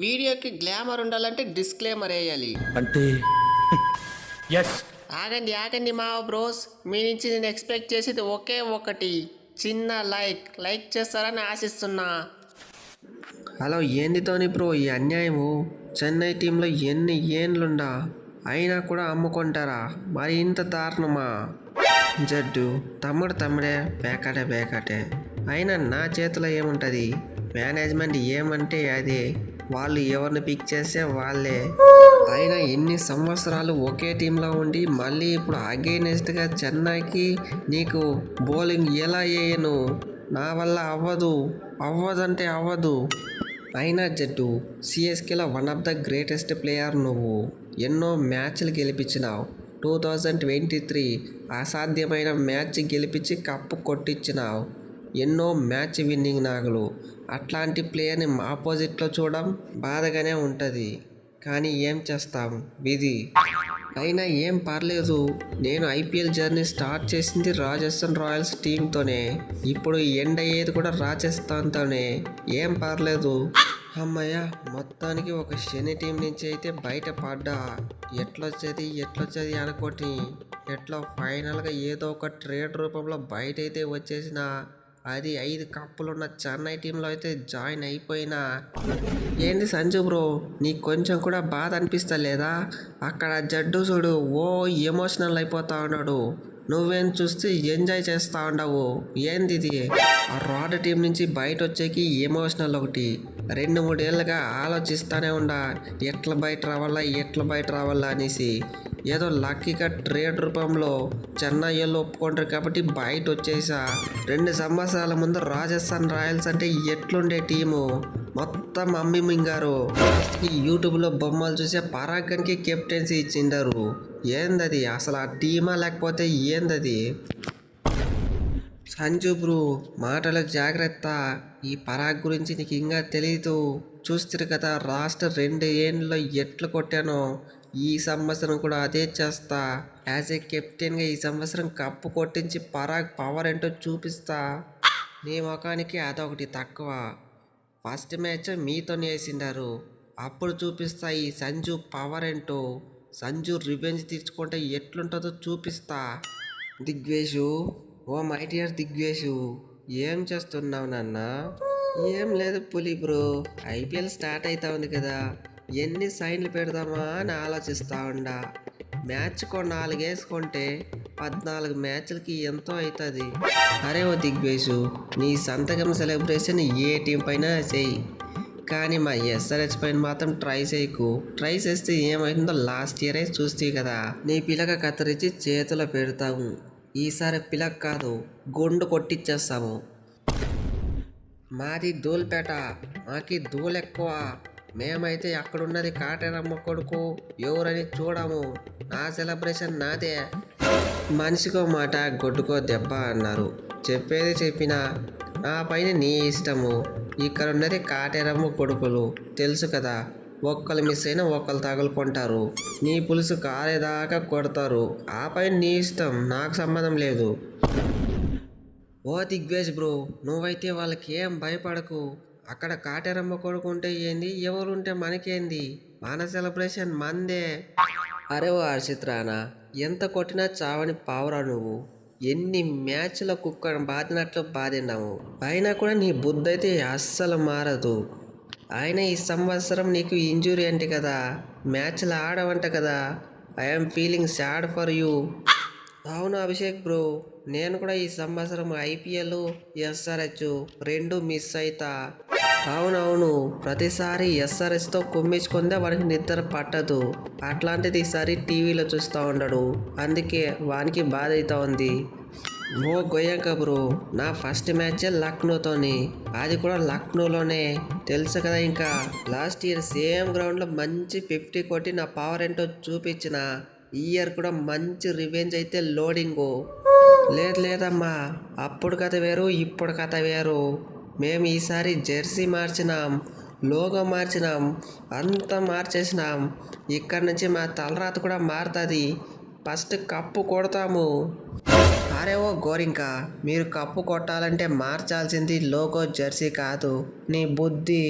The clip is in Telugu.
వీడియోకి గ్లామర్ ఉండాలంటే డిస్క్లైమర్ వేయాలి. అంటే ఎస్ ఆగండి ఆగండి మా బ్రోస్, మీ నుంచి నేను ఎక్స్పెక్ట్ చేసేది ఒకే ఒకటి, చిన్న లైక్ చేస్తారని ఆశిస్తున్నా. హలో, ఏంది ధోని బ్రో ఈ అన్యాయము? చెన్నై టీంలో ఎన్ని ఏండ్లుండా అయినా కూడా అమ్ముకుంటారా? మరి ఇంత దారుణమా? జడ్డు తమ్ముడే బేకాటే. అయినా నా చేతిలో ఏముంటుంది? మేనేజ్మెంట్ ఏమంటే అదే, వాళ్ళు ఎవరిని పిక్ చేస్తే వాళ్ళే. అయినా ఎన్ని సంవత్సరాలు ఒకే టీంలో ఉండి మళ్ళీ ఇప్పుడు అగైనెస్ట్గా చెన్నైకి నీకు బౌలింగ్ ఎలా వేయను? నా వల్ల అవ్వదంటే అవ్వదు. అయినా జడ్డు, సిఎస్కేలో one of the greatest player నువ్వు. ఎన్నో మ్యాచ్లు గెలిపించినావు. 2023 అసాధ్యమైన మ్యాచ్ గెలిపించి కప్పు కొట్టించినావు. ఎన్నో మ్యాచ్ విన్నింగ్ నాగులు. అట్లాంటి ప్లేయర్ని ఆపోజిట్లో చూడడం బాధగానే ఉంటుంది. కానీ ఏం చేస్తాం, విధి. అయినా ఏం పర్లేదు, నేను ఐపీఎల్ జర్నీ స్టార్ట్ చేసింది రాజస్థాన్ రాయల్స్ టీంతోనే. ఇప్పుడు ఎండ్ అయ్యేది కూడా రాజస్థాన్తోనే. ఏం పర్లేదు. అమ్మయ్య, మొత్తానికి ఒక శని టీం నుంచి అయితే బయట పడ్డా. ఎట్లొచ్చేది అనుకోటి, ఎట్లా ఫైనల్గా ఏదో ఒక ట్రేడ్ రూపంలో బయట అయితే వచ్చేసిన. అది 5 కప్పులున్న చెన్నై టీంలో అయితే జాయిన్ అయిపోయినా. ఏంది సంజు బ్రో, నీకు కొంచెం కూడా బాధ అనిపిస్తలేదా? అక్కడ జడ్డు చూడు ఓ ఎమోషనల్ అయిపోతా ఉన్నాడు, నువ్వేం చూస్తే ఎంజాయ్ చేస్తూ ఉండవు. ఏంది ఇది? ఆ రాడ్ టీం నుంచి బయట వచ్చేకి ఎమోషనల్ ఒకటి. 2-3 ఏళ్ళుగా ఆలోచిస్తూనే ఉండా, ఎట్లా బయట రావాలా అనేసి. ఏదో లక్కీగా ట్రేడ్ రూపంలో చెన్నై వాళ్ళు ఒప్పుకుంటారు కాబట్టి బయట వచ్చేసా. 2 సంవత్సరాల ముందు రాజస్థాన్ రాయల్స్ అంటే ఎట్లుండే టీము, మొత్తం అమ్మి మింగారు. ఈ యూట్యూబ్లో బొమ్మలు చూసే పరాగ్కి కెప్టెన్సీ ఇచ్చిండారు. ఏందది అసలు? ఆ టీమా లేకపోతే ఏందది? సంజు బ్రో, మాటలు జాగ్రత్త. ఈ పరాగ్ గురించి నీకు ఇంకా తెలీదు. చూస్తారు కదా లాస్ట్ 2 ఏళ్ళలో ఎట్లు కొట్టానో, ఈ సంవత్సరం కూడా అదే చేస్తా. యాజ్ ఏ కెప్టెన్గా ఈ సంవత్సరం కప్పు కొట్టించి పరాగ్ పవర్ ఏంటో చూపిస్తా. నీ ముఖానికి అదొకటి తక్కువ. ఫస్ట్ మ్యాచ్ మీతోనే వేసిండారు, అప్పుడు చూపిస్తా ఈ సంజు పవర్ ఏంటో. సంజు రివెంజ్ తీర్చుకుంటే ఎట్లుంటుందో చూపిస్తా. దిగ్వేషు, ఓ మై డియర్ దిగ్వేషు, ఏం చేస్తున్నావు నాన్న? ఏం లేదు పులి బ్రో, ఐపీఎల్ స్టార్ట్ అవుతా ఉంది కదా, ఎన్ని సైన్లు పెడదామా అని ఆలోచిస్తూ ఉండా. మ్యాచ్కో 4 వేసుకుంటే 14 మ్యాచ్లకి ఎంతో అవుతుంది. అరే ఓ దిగ్వేషు, నీ సంతకం సెలబ్రేషన్ ఏ టీం పైన చెయ్యి, కానీ మా ఎస్ఆర్హెచ్ పైన మాత్రం ట్రై చేయకు. ట్రై చేస్తే ఏమవుతుందో లాస్ట్ ఇయరే చూస్తే కదా. నీ పిలక కత్తిరించి చేతిలో పెడతాము. ఈసారి పిలక కాదు, గుండు కొట్టిచ్చేస్తాము. మాది ధూల్పేట, మాకి ధూళ్ ఎక్కువ. మేమైతే అక్కడున్నది కాటేరమ్మ కొడుకు ఎవరని చూడము. నా సెలబ్రేషన్ నాదే. మనిషికో మాట గొడ్డుకో దెబ్బ అన్నారు. చెప్పేది చెప్పినా నా పైన నీ ఇష్టము. ఇక్కడ ఉన్నది కాటేరమ్మ కొడుకులు, తెలుసు కదా. ఒక్కరు మిస్ అయినా ఒక్కరు తగులుకుంటారు. నీ పులుసు కారేదాకా కొడతారు. ఆ పైన నీ ఇష్టం, నాకు సంబంధం లేదు. ఓ దిగ్వేష్ బ్రో, నువ్వైతే వాళ్ళకి ఏం భయపడకు. అక్కడ కాటేరమ్మ కొడుకుంటే ఏంది, ఎవరుంటే మనకేంది, మన సెలబ్రేషన్ మందే. అరే ఓ హర్షిత్ రానా, ఎంత కొట్టినా చావని పావురా నువ్వు. ఎన్ని మ్యాచ్ల కుక్కను బాదినట్లు బాధినావు. అయినా కూడా నీ బుద్ధి అయితే అస్సలు మారదు. అయినా ఈ సంవత్సరం నీకు ఇంజురీ అంటే కదా, మ్యాచ్లు ఆడవంట కదా. I'm feeling sad for you. అవును అభిషేక్ బ్రో, నేను కూడా ఈ సంవత్సరం ఐపీఎల్ ఎస్ఆర్హెచ్ 2 మిస్ అవుతా. అవునవును, ప్రతిసారి ఎస్ఆర్హెచ్తో కుమ్మించుకుందే వాడికి నిద్ర పట్టదు. అట్లాంటిది ఈసారి టీవీలో చూస్తూ ఉండడు, అందుకే వానికి బాధ అవుతా ఉంది. ఓ గోయంక బ్రో, నా ఫస్ట్ మ్యాచ్ లక్నోతోని, అది కూడా లక్నోలోనే, తెలుసు కదా. ఇంకా లాస్ట్ ఇయర్ సేమ్ గ్రౌండ్లో మంచి 50 కొట్టి నా పవర్ ఏంటో చూపించిన. ఈ ఇయర్ కూడా మంచి రివెంజ్ అయితే లోడింగు. లేదమ్మా, అప్పుడు కథ వేరు, ఇప్పుడు కథ వేరు. మేము ఈసారి జెర్సీ మార్చినాం, లోగో మార్చినాం, అంతా మార్చేసినాం. ఇక్కడ నుంచి మా తలరాత కూడా మారుతుంది. ఫస్ట్ కప్పు కొడతాము. అరే ఓ గోరింక, మీరు కప్పు కొట్టాలంటే మార్చాల్సింది లోగో జెర్సీ కాదు, నీ బుద్ధి.